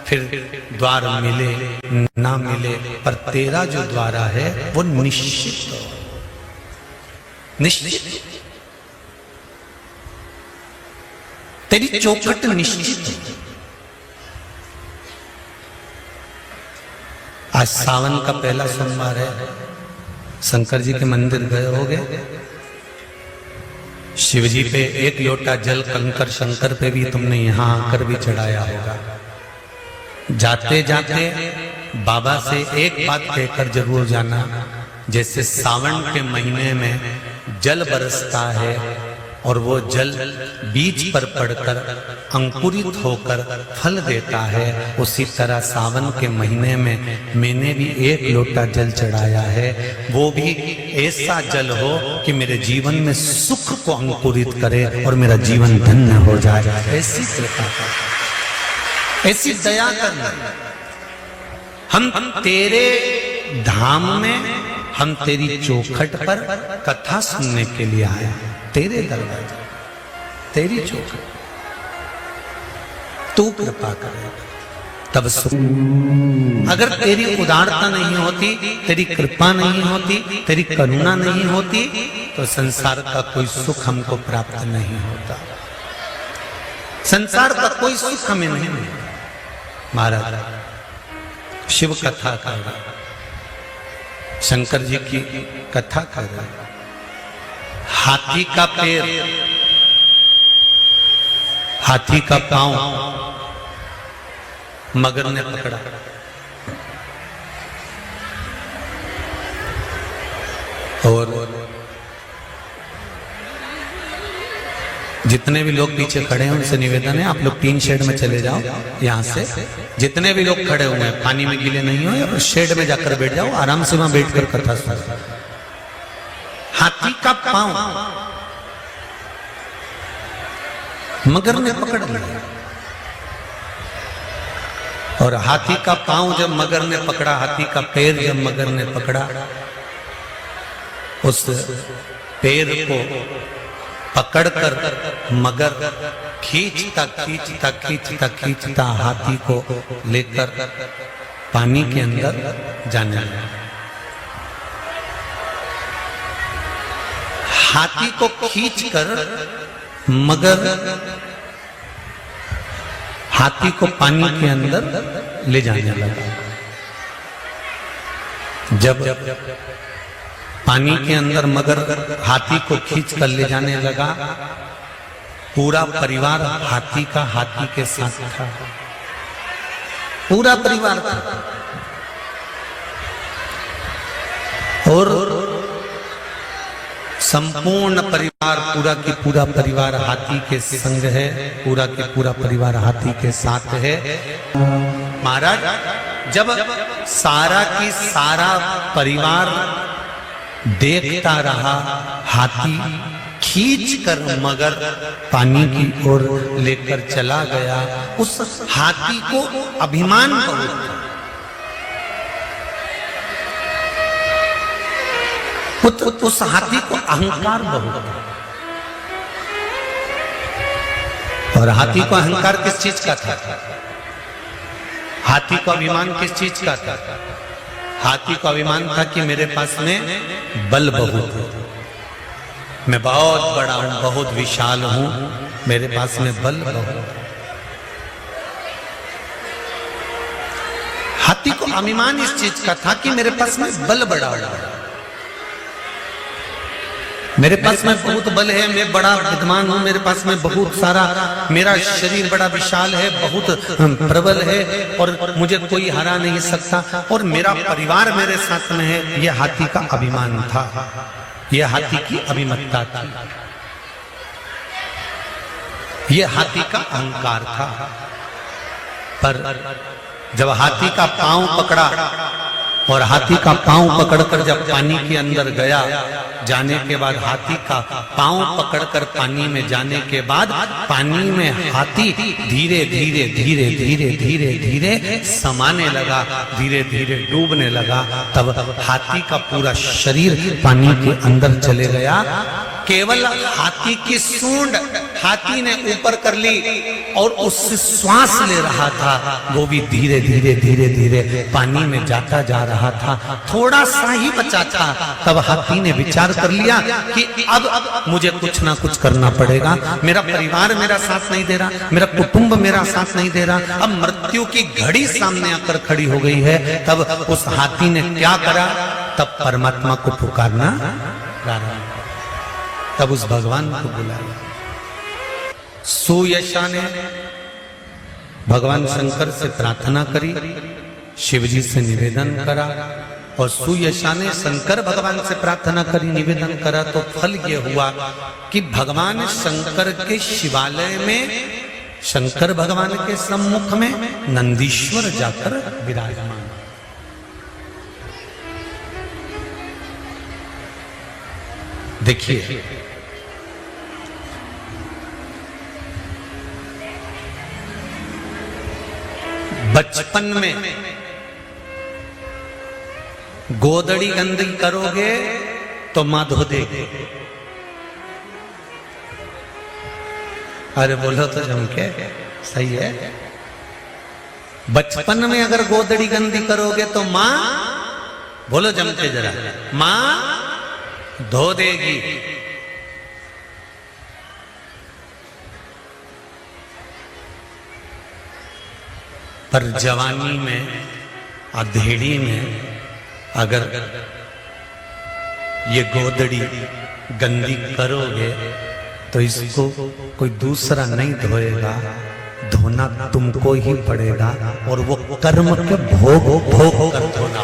फिर द्वार मिले ना मिले, पर तेरा जो द्वारा है वो निश्चित निश्चित, तेरी चौखट निश्चित। आज सावन का पहला सोमवार है, शंकर जी के मंदिर गए होगे, शिव जी पे एक लोटा जल कंकर शंकर पे भी तुमने यहां आकर भी चढ़ाया होगा। जाते जाते बाबा से एक बात कहकर जरूर जाना, जैसे सावन के महीने में जल बरसता है और वो जल बीज पर पड़कर अंकुरित होकर फल देता है, उसी तरह सावन के महीने में मैंने भी एक लोटा जल चढ़ाया है, वो भी ऐसा जल हो कि मेरे जीवन में सुख को अंकुरित करे और मेरा जीवन धन्य हो जाए। ऐसी कृपा, ऐसी दया करना। हम तेरे धाम में, हम तेरी चौखट पर कथा सुनने के लिए आए, तेरे दरवाजे, तेरी चौखट, तू कृपा करे तब सुख। अगर तेरी उदारता नहीं होती, तेरी कृपा नहीं होती, तेरी करुणा नहीं होती, तो संसार का कोई सुख हमको प्राप्त नहीं होता। संसार का कोई सुख हमें नहीं मिलता। महाराज शिव कथा कर रहा, शंकर जी की कथा कर रहा, हाथी का पैर, हाथी का पांव मगर ने पकड़ा, और जितने भी लोग पीछे खड़े हैं उनसे निवेदन है, आप लोग टीन शेड में चले जाओ। यहाँ से जितने भी लोग खड़े हुए हैं पानी में गीले नहीं हो, या शेड में जाकर बैठ जाओ, आराम से वहां बैठकर कथा सुनो। हाथी का पांव मगर ने पकड़ लिया, और हाथी का पांव जब मगर ने पकड़ा, हाथी का पैर जब मगर ने पकड़ा, उस पैर को पकड़कर मगर खींचता खींचता खींचता खींचता हाथी को लेकर पानी के अंदर जाने लगा। हाथी को खींचकर मगर हाथी को पानी के अंदर ले जाने लगा। जब पानी के अंदर मगर हाथी को खींच कर ले जाने लगा, पूरा परिवार हाथी के साथ था, पूरा परिवार था, और संपूर्ण परिवार, पूरा की पूरा परिवार हाथी के संग है, पूरा के पूरा परिवार हाथी के साथ है। महाराज जब सारा की सारा परिवार देखता रहा, हाथी खींचकर मगर पानी की ओर लेकर चला गया। उस हाथी को अभिमान बहुत था, उस हाथी को अहंकार बहुत था। और हाथी को अहंकार किस चीज का था? हाथी को अभिमान किस चीज का था? हाथी को अभिमान था कि मेरे पास में बल बहुत है, मैं बहुत बड़ा हूं, बहुत विशाल हूं, मेरे पास में बल बहुत है। हाथी को अभिमान इस चीज का था कि मेरे पास में बल बड़ा है, मेरे पास में बहुत बल है, मैं बड़ा विद्वान हूं, मेरे पास में बहुत सारा, मेरा शरीर बड़ा विशाल है, बहुत प्रबल है, और मुझे कोई हरा नहीं सकता, और मेरा परिवार मेरे साथ में है। यह हाथी का अभिमान था, यह हाथी की अभिमत्ता थी, यह हाथी का अहंकार था। पर जब हाथी का पांव पकड़ा, और हाथी का पांव पकड़कर जब पानी के अंदर गया, जाने के बाद हाथी का पांव पकड़कर पानी में जाने के बाद पानी में हाथी धीरे धीरे धीरे धीरे धीरे धीरे समाने लगा, धीरे धीरे डूबने लगा। तब हाथी का पूरा शरीर पानी के अंदर चले गया, केवल हाथी की सूंड हाथी ने ऊपर कर ली और उससे श्वास ले रहा था, वो भी धीरे धीरे धीरे धीरे पानी में जाता जा रहा था। थोड़ा सा ही बचा था, तब हाथी ने विचार कर लिया कि अब मुझे कुछ ना कुछ करना पड़ेगा। मेरा परिवार मेरा साथ नहीं दे रहा, मेरा कुटुंब मेरा साथ नहीं दे रहा, अब मृत्यु की घड़ी सामने आकर खड़ी हो गई है। तब उस हाथी ने क्या करा? तब परमात्मा को पुकारना प्रारंभ, तब उस भगवान को बुलाया। सुयशा ने भगवान शंकर से प्रार्थना करी, शिवजी से निवेदन करा, और सुयशा ने शंकर भगवान से प्रार्थना करी, निवेदन करा, तो फल ये हुआ कि भगवान शंकर के शिवालय में, शंकर भगवान के सम्मुख में नंदीश्वर जाकर विराजमान। देखिए, बचपन में गोदड़ी गंदी करोगे तो मां धो देगी। अरे बोलो तो जम के, सही है। बचपन में अगर गोदड़ी गंदी करोगे तो मां, बोलो जम के जरा, मां धो देगी। पर जवानी में, अधेड़ी में अगर ये गोदड़ी गंदी करोगे तो इसको कोई दूसरा नहीं धोएगा, धोना तुमको ही पड़ेगा, और वो कर्म के भोग भोग कर धोना।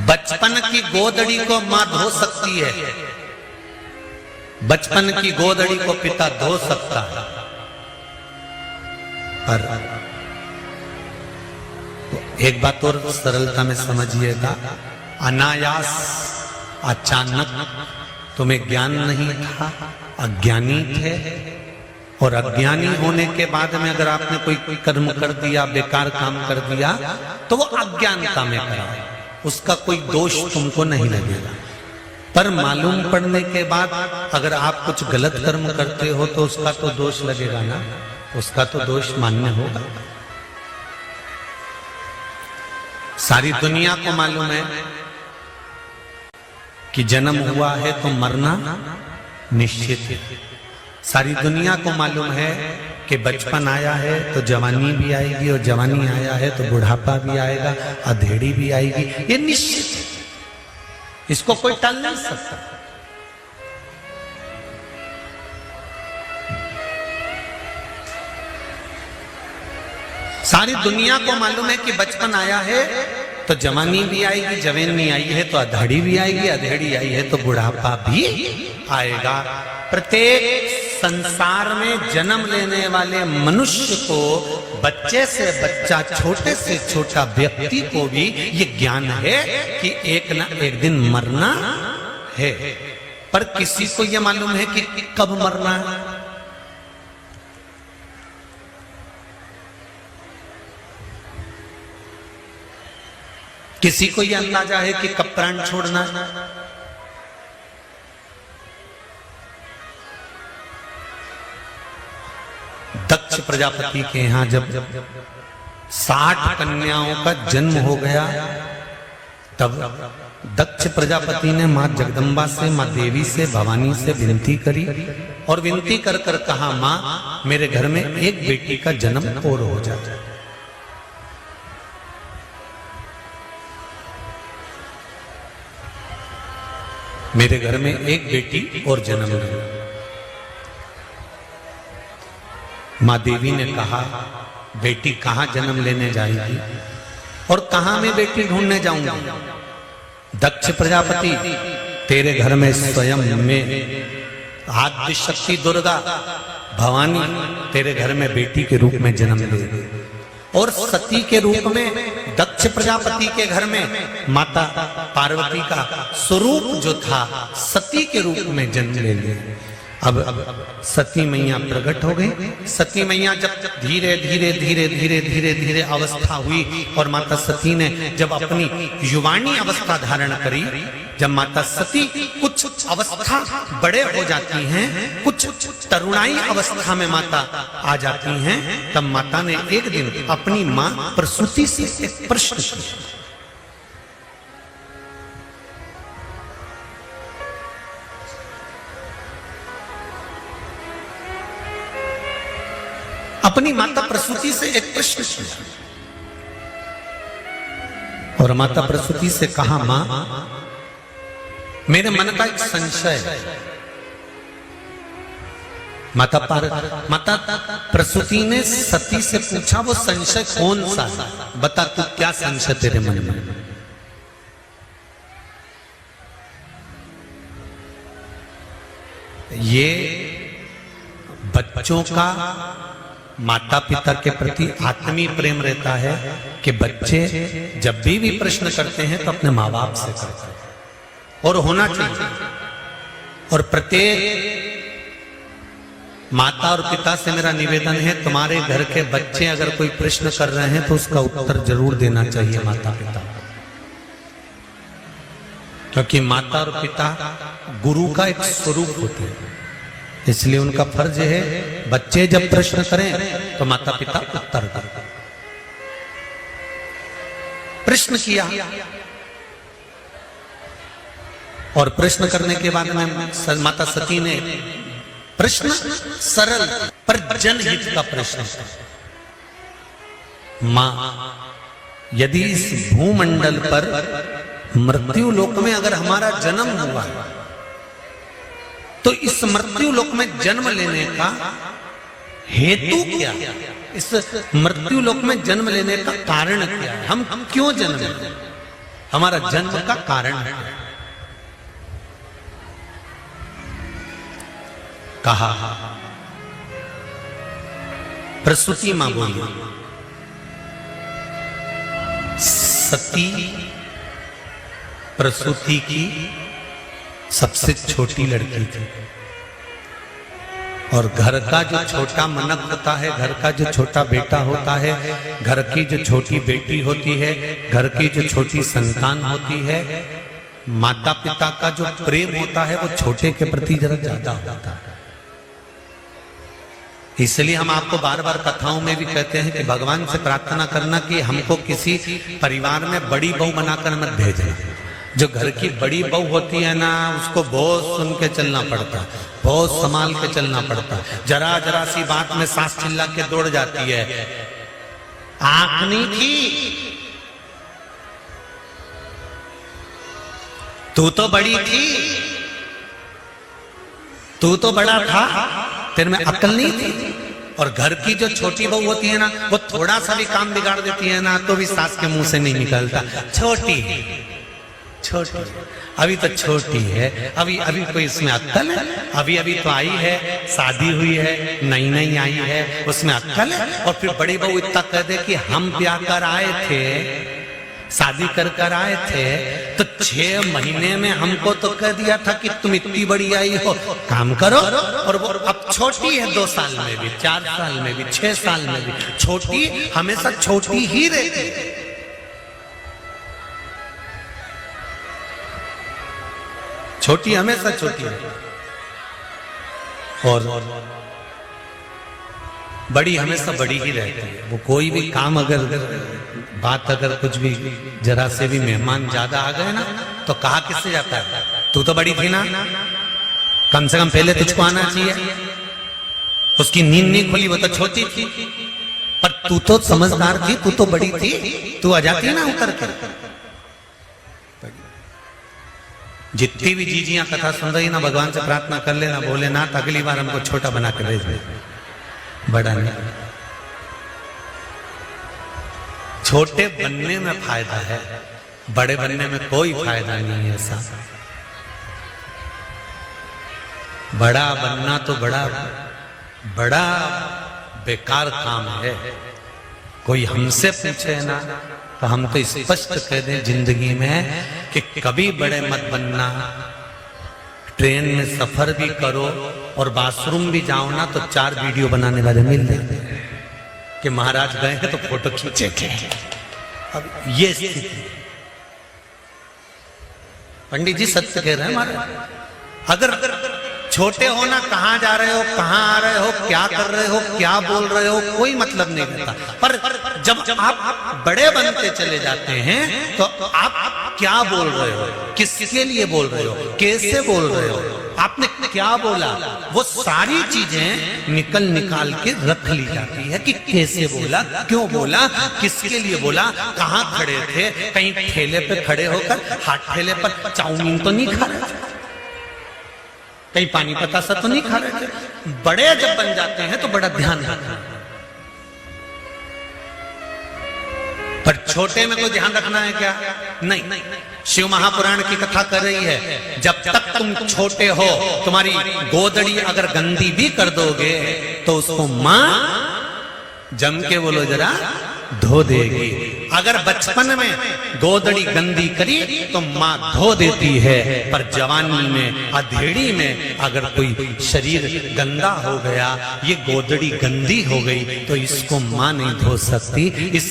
बचपन की गोदड़ी को मां धो सकती है, बचपन की गोदड़ी को पिता धो सकता है, पर एक बात और सरलता में समझिएगा, अनायास अचानक तुम्हें ज्ञान नहीं था, अज्ञानी थे, और अज्ञानी होने के बाद में अगर आपने कोई कर्म कर दिया, बेकार काम कर दिया, तो वो अज्ञानता में करा, उसका कोई दोष तुमको नहीं लगेगा। पर मालूम पड़ने के बाद अगर आप कुछ गलत कर्म करते हो तो उसका तो दोष लगेगा ना, उसका तो दोष मान्य होगा। सारी दुनिया को मालूम है कि जन्म हुआ है तो मरना निश्चित है। सारी दुनिया को मालूम है कि बचपन आया है तो जवानी भी आएगी, और जवानी आया है तो बुढ़ापा भी आएगा, अधेड़ी भी आएगी, ये निश्चित है, इसको कोई टाल नहीं सकता। सारी दुनिया को मालूम है कि बचपन आया है तो जवानी भी आएगी, जवानी आई है तो अधेड़ी भी आएगी, अधेड़ी आई है तो बुढ़ापा भी आएगा। प्रत्येक संसार में जन्म लेने वाले मनुष्य को, बच्चे से बच्चा, छोटे से छोटा व्यक्ति को भी ये ज्ञान है कि एक ना एक दिन मरना है, पर किसी को ये मालूम है कि कब मरना है। किसी को ये अंदाजा है कि कब प्राण छोड़ना है। दक्ष प्रजापति के यहां जब 60 कन्याओं का जन्म हो गया, तब दक्ष प्रजापति ने मां जगदम्बा से, मां देवी से, भवानी से विनती करी, और विनती कर कर कहा, मां मेरे घर में एक बेटी का जन्म और हो जाए। मेरे घर में एक बेटी और जन्म ले। मां देवी ने कहा, बेटी कहां जन्म लेने जाएगी और कहां मैं बेटी ढूंढने जाऊंगा? दक्ष प्रजापति, तेरे घर में स्वयं में आद्य शक्ति दुर्गा भवानी तेरे घर में बेटी के रूप में जन्म लेगी, और सती के रूप में दक्ष प्रजापति के घर में माता पार्वती का स्वरूप जो था सती के रूप में जन्म ले ले। अब सती मैया प्रकट हो गई। सती मैया जब धीरे धीरे धीरे धीरे धीरे धीरे अवस्था हुई और माता सती ने जब अपनी युवानी अवस्था धारण करी, जब माता सती कुछ अवस्था बड़े हो जाती हैं, कुछ तरुणाई अवस्था में माता आ जाती हैं, तब माता ने एक दिन अपनी मां प्रसूति से एक प्रश्न किया। अपनी माता प्रसूति से एक प्रश्न किया और माता प्रसूति से कहा, मां मेरे मन का एक संशय है। माता प्रसूति ने सती से पूछा, वो संशय कौन सा है, बता तू क्या संशय तेरे मन में। ये बच्चों का माता पिता के प्रति आत्मीय प्रेम रहता है कि बच्चे जब भी प्रश्न करते हैं तो अपने माँ बाप से करते हैं और होना चाहिए। और प्रत्येक माता और पिता से मेरा निवेदन है, तुम्हारे घर के बच्चे अगर कोई प्रश्न कर रहे हैं तो उसका उत्तर जरूर देना चाहिए माता पिता, क्योंकि माता और पिता गुरु का एक स्वरूप होते हैं। इसलिए उनका फर्ज है बच्चे जब प्रश्न करें तो माता पिता उत्तर दें। प्रश्न किया और प्रश्न करने के बाद में माता सती ने प्रश्न सरल पर जनहित का प्रश्न, मां यदि इस भूमंडल पर मृत्यु लोक में अगर हमारा जन्म हुआ तो इस मृत्यु लोक में जन्म लेने का हेतु क्या है, इस मृत्यु लोक में जन्म लेने का कारण क्या है, हम क्यों जन्म लेते, हमारा जन्म का कारण है। कहा प्रसूति मां बोली, सती प्रसूति की सबसे छोटी लड़की थी और घर का जो छोटा मनक होता है, घर का जो छोटा बेटा होता है, घर की जो छोटी बेटी होती है, घर की जो छोटी संतान होती है, माता पिता का जो प्रेम होता है वो छोटे के प्रति जरा ज्यादा होता है। इसलिए हम आपको बार बार कथाओं में भी कहते हैं कि भगवान से प्रार्थना करना कि हमको किसी परिवार में बड़ी बहू बनाकर मत भेजना। जो घर की बड़ी बहू होती है ना, उसको बहुत सुन के चलना पड़ता, बहुत संभाल के चलना पड़ता। जरा जरा सी बात में सास चिल्ला के दौड़ जाती है, आंख नहीं थी, तू तो बड़ी थी, तू तो बड़ा था, तेरे में अक्ल नहीं थी। और घर की जो छोटी बहू होती है ना, वो थोड़ा सा भी काम बिगाड़ देती है ना तो भी सास के मुंह से नहीं निकलता, छोटी छोटी, अभी तो छोटी है, अभी अभी कोई इसमें अक्ल है, अभी अभी तो आई है, शादी हुई है, नई नई आई है, उसमें अक्ल है। और फिर बड़ी बहू इतना कह दे कि हम ब्याह कर आए थे, शादी कर आए थे, तो 6 महीने में हमको तो कह दिया था कि तुम इतनी बड़ी आई हो, काम करो। और वो अब छोटी है, 2 साल में भी, 4 साल में भी, 6 साल में भी, छोटी हमेशा छोटी ही रहती है। छोटी हमेशा छोटी है और बड़ी हमेशा बड़ी ही रहती है। वो कोई भी काम अगर बात अगर कुछ भी जरा से भी मेहमान ज्यादा आ गए ना तो कहा किससे जाता है, तू तो बड़ी थी ना, कम से कम पहले तुझको आना चाहिए। उसकी नींद नहीं खुली, वो तो छोटी थी, पर तू तो समझदार थी, तू तो बड़ी थी, तू आ जाती ना उतर कर। जितनी भी जीजियां कथा सुन रही ना, भगवान से प्रार्थना कर लेना, बोले ना तो अगली बार हमको छोटा बना के भेज दे, बड़ा नहीं। छोटे बनने में फायदा है, बड़े बनने में कोई फायदा नहीं है। ऐसा बड़ा बनना तो बड़ा बड़ा बेकार काम है। कोई हमसे पूछे ना तो हम तो स्पष्ट कह दें जिंदगी में कि कभी बड़े मत बनना। ट्रेन में सफर भी करो और बाथरूम भी जाओ ना तो 4 वीडियो बनाने वाले मिल जाते हैं कि महाराज गए हैं तो फोटो खींचे थे। अब ये स्थिति, पंडित जी सत्य कह रहे हैं महाराज। अगर छोटे हो ना, कहां जा रहे हो, कहां आ रहे हो, क्या कर रहे हो, क्या बोल रहे हो, कोई मतलब नहीं रहता। पर जब आप बड़े बनते चले जाते हैं तो आप क्या बोल रहे हो, किसके लिए बोल रहे हो, कैसे बोल रहे हो, आपने क्या बोला, वो सारी चीजें निकाल के रख ली जाती है कि कैसे बोला, क्यों बोला, किसके लिए बोला, कहां खड़े थे, कहीं ठेले पे खड़े होकर हाथ ठेले पर चाउमीन तो नहीं खा रहे थे, कहीं पानी पतासा तो नहीं खा रहे थे। बड़े जब बन जाते हैं तो बड़ा ध्यान रखना, पर छोटे में कोई ध्यान रखना है क्या? नहीं। शिव महापुराण की कथा कर रही है, जब तक तुम छोटे हो तुम्हारी गोदड़ी अगर गंदी भी कर दोगे तो उसको मां जम के बोलो जरा धो देगी। अगर बचपन में गोदड़ी गंदी करी तो मां धो देती है, पर जवानी में अधेड़ी में अगर कोई शरीर गंदा हो गया, ये गोदड़ी गंदी हो गई तो इसको मां नहीं धो सकती। इस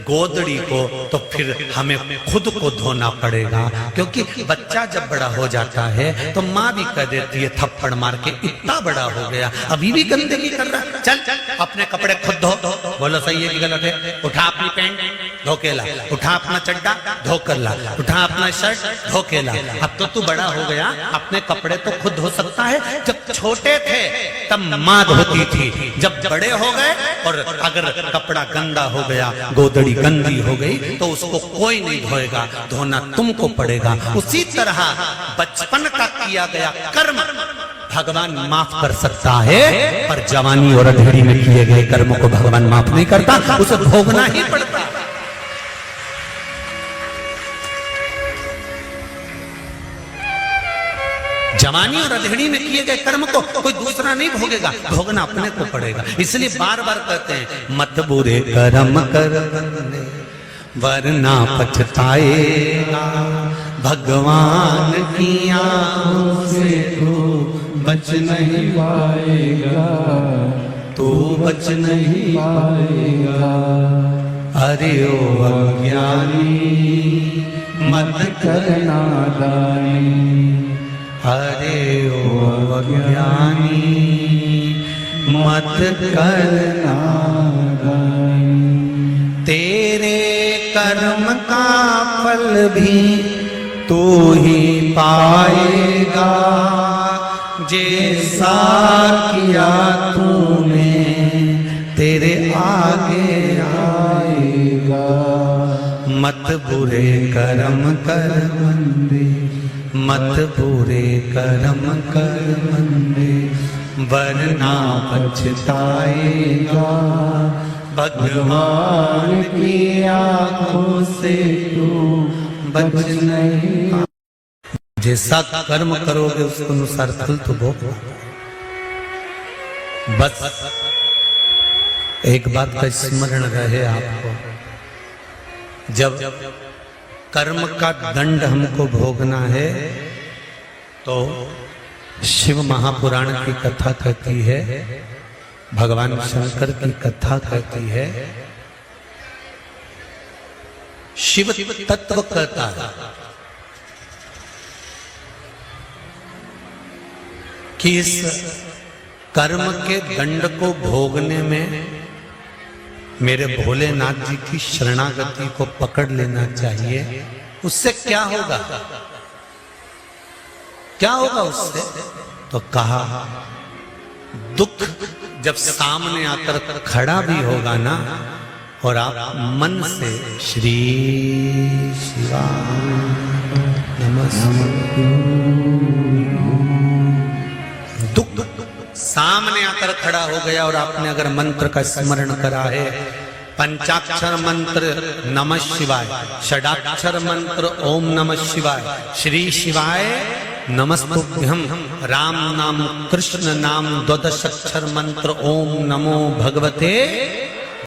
गोदड़ी को तो फिर हमें खुद को धोना पड़ेगा, क्योंकि बच्चा जब बड़ा हो जाता है तो मां भी कह देती है थप्पड़ मार के, इतना बड़ा हो गया अभी भी गंदगी कर रहा है, चल अपने कपड़े खुद धो। बोलो सही है कि गलत है? उठा अपनी पैंट धो के ला, उठा अपना चड्डा धो कर ला, उठा अपना शर्ट धो के ला। अब तो तू बड़ा हो गया, अपने कपड़े तो खुद धो सकता है। जब छोटे थे तब मां धोती थी, जब बड़े हो गए और अगर कपड़ा गंदा हो गया, गोदड़ी गंदी हो गई तो उसको कोई नहीं धोएगा, धोना तुमको पड़ेगा। उसी तरह बचपन का किया गया कर्म भगवान माफ कर सकता है, पर जवानी और अधेड़ी में किए गए कर्मों को भगवान माफ नहीं करता, उसे भोगना ही पड़ता। जवानी और अधेड़ी में किए गए कर्म को कोई दूसरा नहीं भोगेगा, भोगना अपने को पड़ेगा। इसलिए बार बार कहते हैं मत बुरे कर्म कर वरना पछताएगा, भगवान की आंखों से तू बच नहीं पाएगा, तू बच नहीं पाएगा। अरे ओ अज्ञानी मत करना दानी, अरे ओ अज्ञानी मत करना दानी। तेरे कर्म का फल भी तू ही पाएगा, जैसा किया तूने तेरे आगे आएगा। मत बुरे कर्म कर बंदे, मत बुरे कर्म कर बंदे, वरना पछताएगा, भगवान की आंखों से तू बच नहीं। जैसा कर्म करोगे उसके अनुसार फल तो भोगो। बस एक बात का स्मरण रहे आपको, जब कर्म का दंड हमको भोगना है तो शिव महापुराण की कथा कहती है, भगवान शंकर की कथा कहती है, शिव तत्व कहता है कि इस कर्म के दंड को भोगने में मेरे भोलेनाथ जी की शरणागति को पकड़ लेना चाहिए। उससे क्या होगा, क्या होगा उससे? तो कहा दुख जब सामने आकर खड़ा भी होगा ना, और आप मन से श्री शिवाय नमस्ते, दुख सामने आकर खड़ा हो गया और आपने अगर मंत्र का स्मरण करा है, पंचाक्षर मंत्र नमः शिवाय, षडाक्षर मंत्र ओम नमः शिवाय, श्री शिवाय नमस्तुभ्यं, राम नाम कृष्ण नाम द्वादशाक्षर मंत्र ओम नमो भगवते